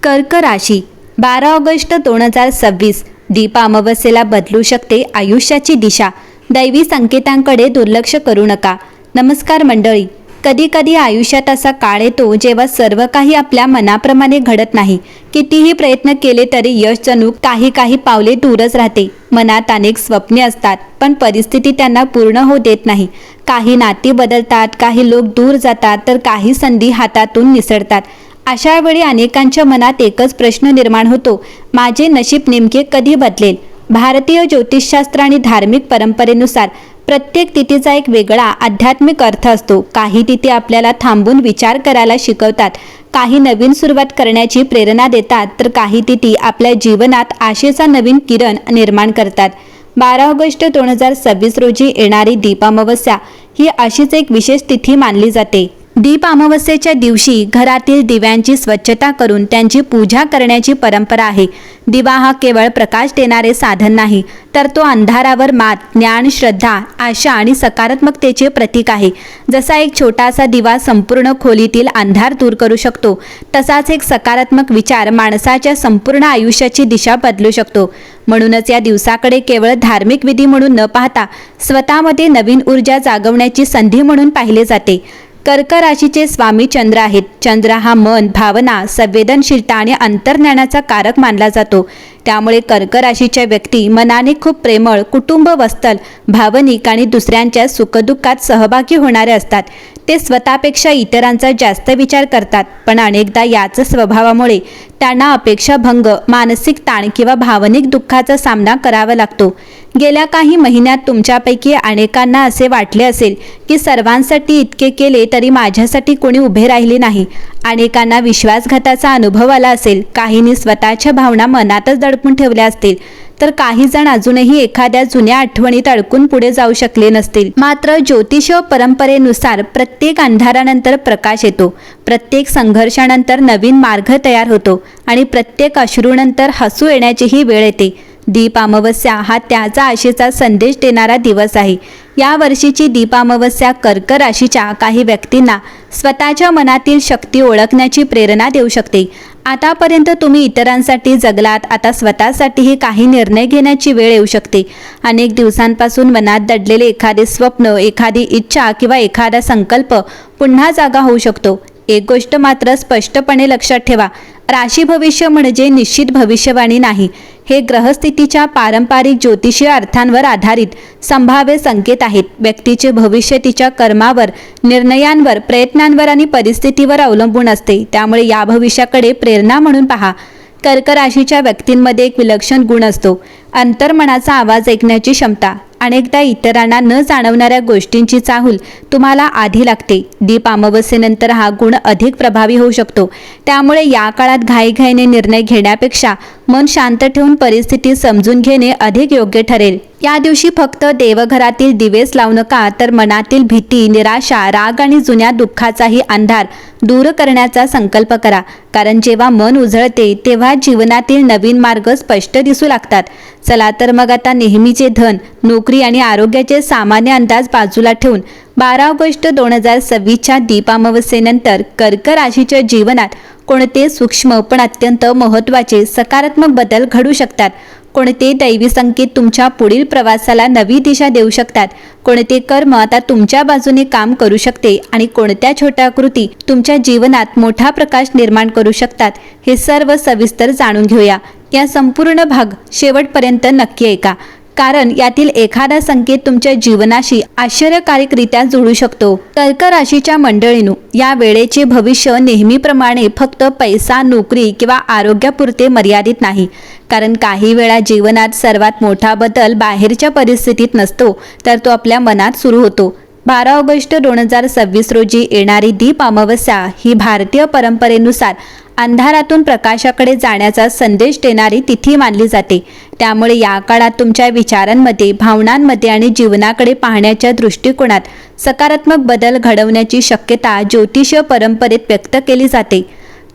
कर्क राशी 12 ऑगस्ट 2026 दीप अमावस्येला बदलू शकते आयुष्याची दिशा. दैवी संकेतांकडे दुर्लक्ष करू नका. नमस्कार मंडळी. कधी कधी आयुष्यात असा काळ येतो जेव्हा सर्व काही आपल्या मनाप्रमाणे घडत नाही. कितीही प्रयत्न केले तरी यश जणू काही पावले दूरच राहते. मनात अनेक स्वप्ने असतात पण परिस्थिती त्यांना पूर्ण होऊ देत नाही. काही नाती बदलतात, काही लोक दूर जातात, तर काही संधी हातातून निसटतात. अशा वेळी अनेकांच्या मनात एकच प्रश्न निर्माण होतो, माझे नशीब नेमके कधी बदलेल? भारतीय ज्योतिषशास्त्र आणि धार्मिक परंपरेनुसार प्रत्येक तिथीचा एक वेगळा आध्यात्मिक अर्थ असतो. काही तिथी आपल्याला थांबून विचार करायला शिकवतात, काही नवीन सुरुवात करण्याची प्रेरणा देतात, तर काही तिथी आपल्या जीवनात आशेचा नवीन किरण निर्माण करतात. 12 ऑगस्ट 2026 रोजी येणारी दीप अमावस्या ही अशीच एक विशेष तिथी मानली जाते. दीप अमावस्येच्या दिवशी घरातील दिव्यांची स्वच्छता करून त्यांची पूजा करण्याची परंपरा आहे. दिवा हा केवळ प्रकाश देणारे साधन नाही, तर तो अंधारावर मात, ज्ञान, श्रद्धा, आशा आणि सकारात्मकतेचे प्रतीक आहे. जसा एक छोटासा दिवा संपूर्ण खोलीतील अंधार दूर करू शकतो, तसाच एक सकारात्मक विचार माणसाच्या संपूर्ण आयुष्याची दिशा बदलू शकतो. म्हणूनच या दिवसाकडे केवळ धार्मिक विधी म्हणून न पाहता स्वतःमध्ये नवीन ऊर्जा जागवण्याची संधी म्हणून पाहिले जाते. कर्क राशीचे स्वामी चंद्र आहेत. चंद्र हा मन, भावना, संवेदनशीलता आणि अंतर्ज्ञानाचा कारक मानला जातो. त्यामुळे कर्क राशीच्या व्यक्ती मनाने खूप प्रेमळ, कुटुंब वत्सल, भावनिक आणि दुसऱ्यांच्या सुखदुःखात सहभागी होणारे असतात. ते स्वतःपेक्षा इतरांचा जास्त विचार करतात, पण अनेकदा याच स्वभावामुळे त्यांना अपेक्षाभंग, मानसिक ताण किंवा भावनिक दुःखाचा सामना करावा लागतो. गेल्या काही महिन्यात तुमच्यापैकी अनेकांना असे वाटले असेल की सर्वांसाठी इतके केले तरी माझ्यासाठी कोणी उभे राहिले नाही. अनेकांना विश्वासघाताचा अनुभव आला असेल. काहींनी स्वतःच्या भावना मनातच दडपून ठेवल्या असतील, तर काही जण अजूनही एखाद्या जुन्या आठवणीत अडकून पुढे जाऊ शकले नसतील. मात्र ज्योतिष परंपरेनुसार प्रत्येक अंधारानंतर प्रकाश येतो, प्रत्येक संघर्षानंतर नवीन मार्ग तयार होतो आणि प्रत्येक अश्रूनंतर हसू येण्याचीही वेळ येते. दीप अमावस्या हा त्याचा आशेचा संदेश देणारा दिवस आहे. या वर्षीची दीप अमावस्या कर्क राशीच्या काही व्यक्तींना स्वतःच्या मनातील शक्ती ओळखण्याची प्रेरणा देऊ शकते. आतापर्यंत तुम्ही इतरांसाठी जगलात, आता स्वतःसाठीही काही निर्णय घेण्याची वेळ येऊ शकते. अनेक दिवसांपासून मनात दडलेले एखादे स्वप्न, एखादी इच्छा किंवा एखादा संकल्प पुन्हा जागा होऊ शकतो. एक गोष्ट मात्र स्पष्टपणे लक्षात ठेवा, राशी भविष्य म्हणजे निश्चित भविष्यवाणी नाही. हे ग्रहस्थितीच्या पारंपरिक ज्योतिषीय अर्थांवर आधारित संभाव्य संकेत आहेत. व्यक्तीचे भविष्य तिच्या कर्मावर, निर्णयांवर, प्रयत्नांवर आणि परिस्थितीवर अवलंबून असते. त्यामुळे या भविष्याकडे प्रेरणा म्हणून पहा. कर्क राशीच्या व्यक्तींमध्ये एक विलक्षण गुण असतो, अंतर्मनाचा आवाज ऐकण्याची क्षमता. अनेकदा इतरांना न जाणवणाऱ्या गोष्टींची चाहूल तुम्हाला आधी लागते. दीप अमावस्येनंतर हा गुण अधिक प्रभावी होऊ शकतो. त्यामुळे या काळात घाईघाईने निर्णय घेण्यापेक्षा मन शांत ठेवून परिस्थिती समजून घेणे अधिक योग्य ठरेल. या दिवशी फक्त देवघरातील दिवेच लावू नका, तर मनातील भीती, निराशा, राग आणि जुन्या दुःखाचाही अंधार दूर करण्याचा संकल्प करा. कारण जेव्हा मन उजळते तेव्हा जीवनातील नवीन मार्ग स्पष्ट दिसू लागतात. चला तर मग आता नेहमीचे धन, नोकरी आणि आरोग्याचे सामान्य अंदाज बाजूला ठेवून 12 ऑगस्ट 2026च्या दीप अमावस्येनंतर कर्क राशीच्या जीवनात कोणते सूक्ष्म पण अत्यंत महत्त्वाचे सकारात्मक बदल घडू शकतात? कोणते दैवी संकेत तुमच्या पुढील प्रवासाला नवी दिशा देऊ शकतात? कोणते कर्म आता तुमच्या बाजूने काम करू शकते आणि कोणत्या छोट्या कृती तुमच्या जीवनात मोठा प्रकाश निर्माण करू शकतात? हे सर्व सविस्तर जाणून घेऊया. या संपूर्ण भाग शेवटपर्यंत नक्की ऐका, कारण यातील एखादा संकेत तुमच्या जीवनाशी आश्चर्यकारकरित्या जुळू शकतो. कर्क राशीच्या मंडळींनो, या वेळेचे भविष्य नेहमीप्रमाणे फक्त पैसा, नोकरी किंवा आरोग्यापुरते मर्यादित नाही. कारण काही वेळा जीवनात सर्वात मोठा बदल बाहेरच्या परिस्थितीत नसतो, तर तो आपल्या मनात सुरू होतो. 12 ऑगस्ट 2026 रोजी येणारी दीप अमावस्या ही भारतीय परंपरेनुसार अंधारातून प्रकाशाकडे जाण्याचा संदेश देणारी तिथी मानली जाते. त्यामुळे या काळात तुमच्या विचारांमध्ये, भावनांमध्ये आणि जीवनाकडे पाहण्याच्या दृष्टिकोनात सकारात्मक बदल घडवण्याची शक्यता ज्योतिषीय परंपरेत व्यक्त केली जाते.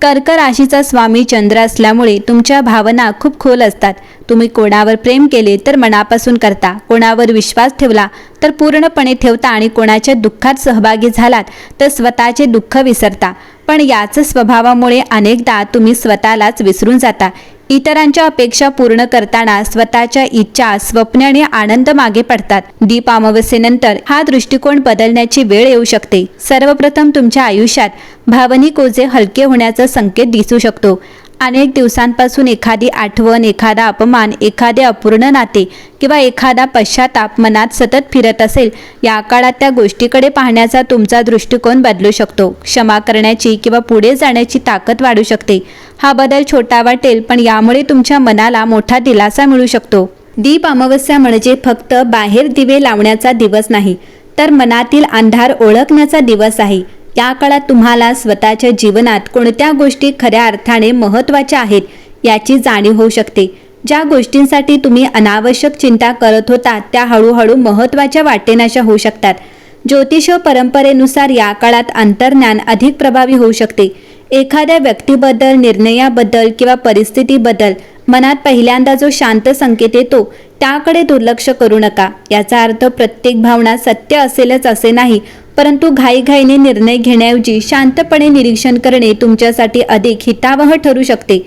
कर्क राशीचा स्वामी चंद्र असल्यामुळे तुमच्या भावना खूप खोल असतात. तुम्ही कोणावर प्रेम केले तर मनापासून करता, कोणावर विश्वास ठेवला तर पूर्णपणे ठेवता आणि कोणाच्या दुःखात सहभागी झालात तर स्वतःचे दुःख विसरता. पण याच स्वभावामुळे अनेकदा तुम्ही स्वतःलाच विसरून जाता. इतरांच्या अपेक्षा पूर्ण करताना स्वतःच्या इच्छा, स्वप्ने आणि आनंद मागे पडतात. दीप अमावस्येनंतर हा दृष्टिकोन बदलण्याची वेळ येऊ शकते. सर्वप्रथम तुमच्या आयुष्यात भावनिक ओझे हलके होण्याचा संकेत दिसू शकतो. अनेक दिवसांपासून एखादी आठवण, एखादा अपमान, एखादे अपूर्ण नाते किंवा एखादा पश्चाताप मनात सतत फिरत असेल, या काळात त्या गोष्टीकडे पाहण्याचा तुमचा दृष्टिकोन बदलू शकतो. क्षमा करण्याची किंवा पुढे जाण्याची ताकद वाढू शकते. हा बदल छोटा वाटेल, पण यामुळे तुमच्या मनाला मोठा दिलासा मिळू शकतो. दीप अमावस्या म्हणजे फक्त बाहेर दिवे लावण्याचा दिवस नाही, तर मनातील अंधार ओळखण्याचा दिवस आहे. या काळात तुम्हाला स्वतःच्या जीवनात कोणत्या गोष्टी खऱ्या अर्थाने महत्त्वाच्या आहेत याची जाणीव होऊ शकते. ज्या गोष्टींसाठी तुम्ही अनावश्यक चिंता करत होता त्या हळूहळू महत्त्वाच्या वाटेनाशा होऊ शकतात. ज्योतिष परंपरेनुसार या काळात अंतर्ज्ञान अधिक प्रभावी होऊ शकते. एखाद्या व्यक्तीबद्दल, निर्णयाबद्दल किंवा परिस्थितीबद्दल मनात पहिल्यांदा जो शांत संकेत येतो त्याकडे दुर्लक्ष करू नका. याचा अर्थ प्रत्येक भावना सत्य असेलच असे नाही, परंतु घाईघाईने निर्णय घेण्याऐवजी शांतपणे निरीक्षण करणे तुमच्यासाठी अधिक हितावह ठरू शकते.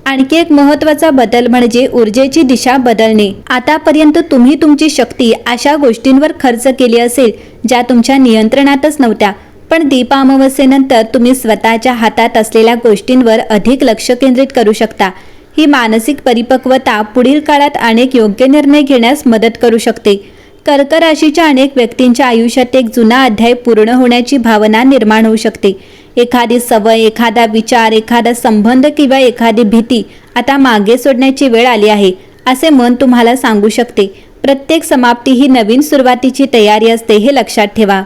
आणखी एक महत्त्वाचा बदल म्हणजे ऊर्जेची दिशा बदलणे. आतापर्यंत तुम्ही तुमची शक्ती अशा गोष्टींवर खर्च केली असेल ज्या तुमच्या नियंत्रणातच नव्हत्या, पण दीप अमावस्येनंतर तुम्ही स्वतःच्या हातात असलेल्या गोष्टींवर अधिक लक्ष केंद्रित करू शकता. ही मानसिक परिपक्वता पुढील काळात अनेक योग्य निर्णय घेण्यास मदत करू शकते. कर्क राशीच्या अनेक व्यक्तींच्या आयुष्यात एक जुना अध्याय पूर्ण होण्याची भावना निर्माण होऊ शकते. एखादी सवय, एखादा विचार, एखादा संबंध किंवा एखादी भीती आता मागे सोडण्याची वेळ आली आहे, असे मन तुम्हाला सांगू शकते. प्रत्येक समाप्ती ही नवीन सुरुवातीची तयारी असते, हे लक्षात ठेवा.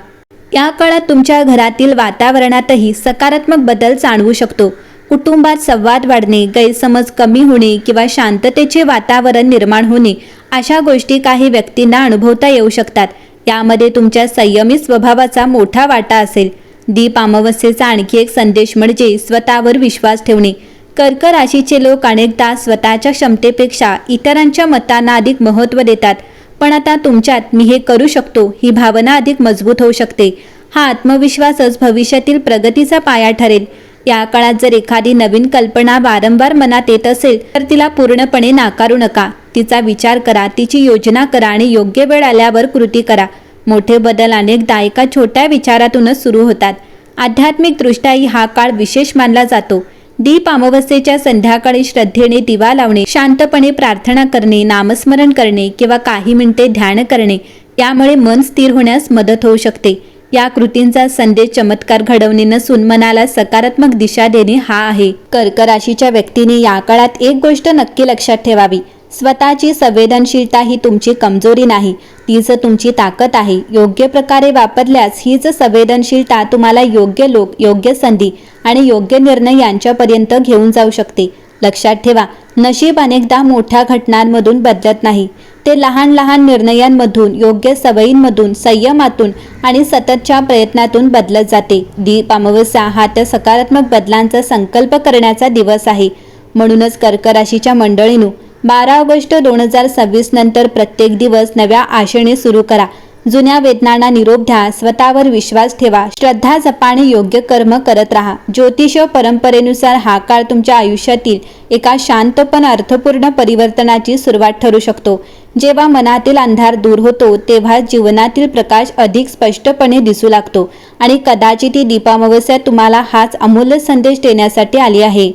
या काळात तुमच्या घरातील वातावरणातही सकारात्मक बदल जाणवू शकतो. कुटुंबात संवाद वाढणे, गैरसमज कमी होणे किंवा शांततेचे वातावरण निर्माण होणे अशा गोष्टी काही व्यक्तींना अनुभवता येऊ शकतात. यामध्ये तुमच्या संयमी स्वभावाचा मोठा वाटा असेल. दीप अमावस्येचा आणखी एक संदेश म्हणजे स्वतःवर विश्वास ठेवणे. कर्क राशीचे लोक अनेकदा स्वतःच्या क्षमतेपेक्षा इतरांच्या मतांना अधिक महत्त्व देतात, पण आता तुमच्यात मी हे करू शकतो ही भावना अधिक मजबूत होऊ शकते. हा आत्मविश्वासच भविष्यातील प्रगतीचा पाया ठरेल. या काळात जर एखादी नवीन कल्पना वारंवार मनात येत असेल तर तिला पूर्णपणे नाकारू नका. तिचा विचार करा, तिची योजना करा आणि योग्य वेळ आल्यावर कृती करा. मोठे बदल अनेकदा एका छोट्या विचारातूनच सुरू होतात. आध्यात्मिकदृष्ट्याही हा काळ विशेष मानला जातो. दीप अमावस्येच्या संध्याकाळी श्रद्धेने दिवा लावणे, शांतपणे प्रार्थना करणे, नामस्मरण करणे किंवा काही मिनिटे ध्यान करणे यामुळे मन स्थिर होण्यास मदत होऊ शकते. या कृतींचा संदेश चमत्कार घडवणे नसून मनाला सकारात्मक दिशा देणे हा आहे. कर्क राशीच्या व्यक्तीने या काळात एक गोष्ट नक्की लक्षात ठेवावी. स्वतःची संवेदनशीलता ही तुमची कमजोरी नाही, तीच तुमची ताकद आहे. योग्य प्रकारे वापरल्यास हीच संवेदनशीलता तुम्हाला योग्य लोक, योग्य संधी आणि योग्य निर्णय यांच्यापर्यंत घेऊन जाऊ शकते. लक्षात ठेवा, नशीब अनेकदा मोठ्या घटनांमधून बदलत नाही, ते लहान लहान निर्णयांमधून, योग्य सवयींमधून, संयमातून आणि सततच्या प्रयत्नातून बदलत जाते. दीप अमावस्या हा त्या सकारात्मक बदलांचा संकल्प करण्याचा दिवस आहे. म्हणूनच कर्क राशीच्या मंडळींनो, 12 ऑगस्ट 2026 नंतर प्रत्येक दिवस नव्या आशेने सुरू करा. जुन्या वेदनांना निरोप द्या, स्वतःवर विश्वास ठेवा, श्रद्धा जपा आणि योग्य कर्म करत राहा. ज्योतिष परंपरेनुसार हा काळ तुमच्या आयुष्यातील एका शांत पण अर्थपूर्ण परिवर्तनाची सुरुवात ठरू शकतो. जेव्हा मनातील अंधार दूर होतो तेव्हा जीवनातील प्रकाश अधिक स्पष्टपणे दिसू लागतो आणि कदाचित ही दीप अमावस्या तुम्हाला हाच अमूल्य संदेश देण्यासाठी आली आहे.